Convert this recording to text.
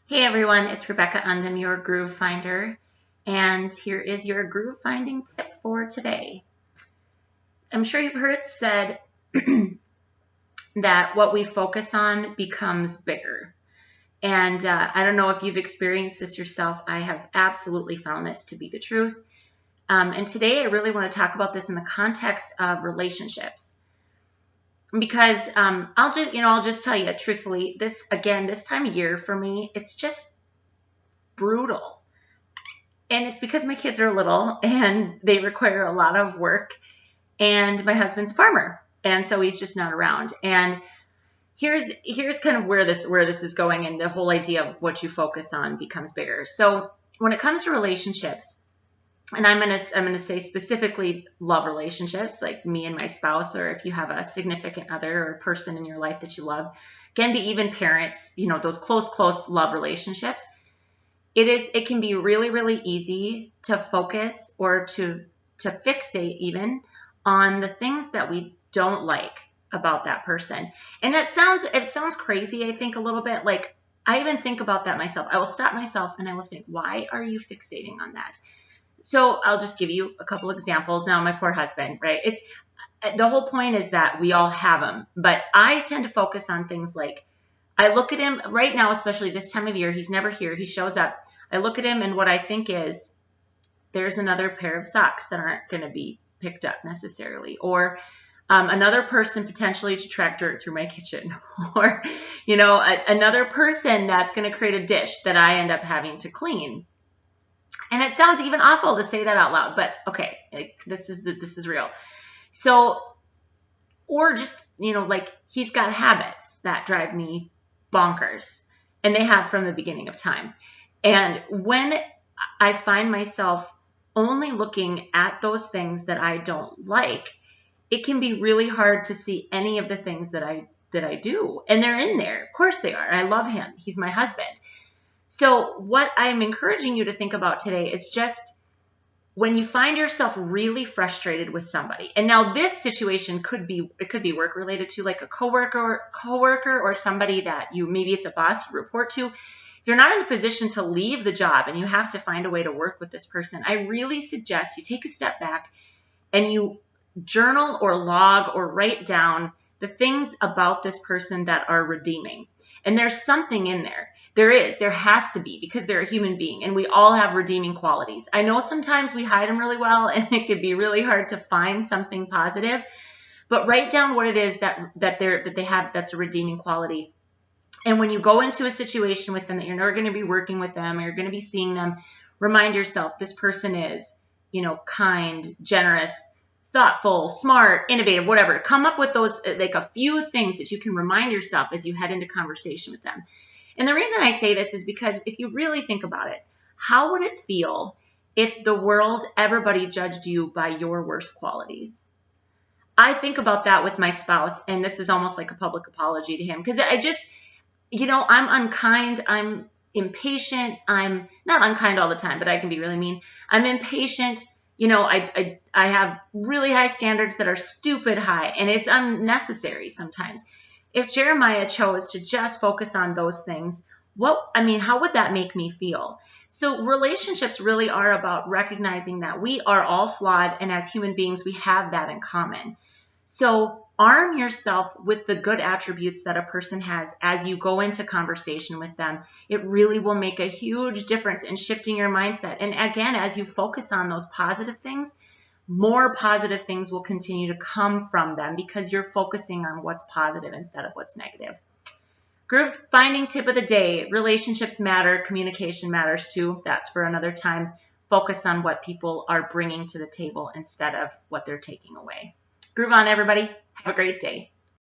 Hey everyone, it's Rebecca Undum, your groove finder, and here is your groove finding tip for today. I'm sure you've heard it said that what we focus on becomes bigger. And I don't know if you've experienced this yourself. I have absolutely found this to be the truth. And today I really want to talk about this in the context of relationships. Because I'll just tell you truthfully, this time of year for me, it's just brutal. And it's because my kids are little and they require a lot of work. And my husband's a farmer, and so he's just not around. And here's kind of where this is going, and the whole idea of what you focus on becomes bigger. So when it comes to relationships, and I'm gonna say specifically love relationships, like me and my spouse, or if you have a significant other or person in your life that you love, can be even parents, those close love relationships. It can be really, really easy to focus or to fixate even on the things that we don't like about that person. And it sounds crazy, I think, a little bit. Like, I even think about that myself. I will stop myself and I will think, why are you fixating on that? So I'll just give you a couple examples. Now, my poor husband, right? The whole point is that we all have them, but I tend to focus on things like, I look at him right now, especially this time of year, he's never here, he shows up. I look at him and what I think is, there's another pair of socks that aren't going to be picked up necessarily, or another person potentially to track dirt through my kitchen, or, another person that's going to create a dish that I end up having to clean. And it sounds even awful to say that out loud, but okay, this is real. So, or just, like, he's got habits that drive me bonkers, and they have from the beginning of time. And when I find myself only looking at those things that I don't like, it can be really hard to see any of the things that I do. And they're in there. Of course they are. I love him. He's my husband. So what I'm encouraging you to think about today is just when you find yourself really frustrated with somebody. And now this situation could be work related to, like a coworker or somebody that maybe it's a boss you report to. If you're not in a position to leave the job and you have to find a way to work with this person, I really suggest you take a step back and you journal or log or write down the things about this person that are redeeming. And there's something in there. There has to be, because they're a human being and we all have redeeming qualities. I know sometimes we hide them really well and it could be really hard to find something positive, but write down what it is that they have that's a redeeming quality. And when you go into a situation with them that you're never going to be working with them or you're going to be seeing them, remind yourself this person is, kind, generous, thoughtful, smart, innovative, whatever. Come up with those, like a few things that you can remind yourself as you head into conversation with them. And the reason I say this is because if you really think about it, how would it feel if the world, everybody judged you by your worst qualities? I think about that with my spouse, and this is almost like a public apology to him, because I just, I'm unkind, I'm impatient, I'm not unkind all the time, but I can be really mean. I'm impatient, I have really high standards that are stupid high, and it's unnecessary sometimes. If Jeremiah chose to just focus on those things, how would that make me feel? So relationships really are about recognizing that we are all flawed, and as human beings, we have that in common. So arm yourself with the good attributes that a person has as you go into conversation with them. It really will make a huge difference in shifting your mindset. And again, as you focus on those positive things, more positive things will continue to come from them because you're focusing on what's positive instead of what's negative. Groove finding tip of the day: relationships matter, communication matters too. That's for another time. Focus on what people are bringing to the table instead of what they're taking away. Groove on, everybody. Have a great day.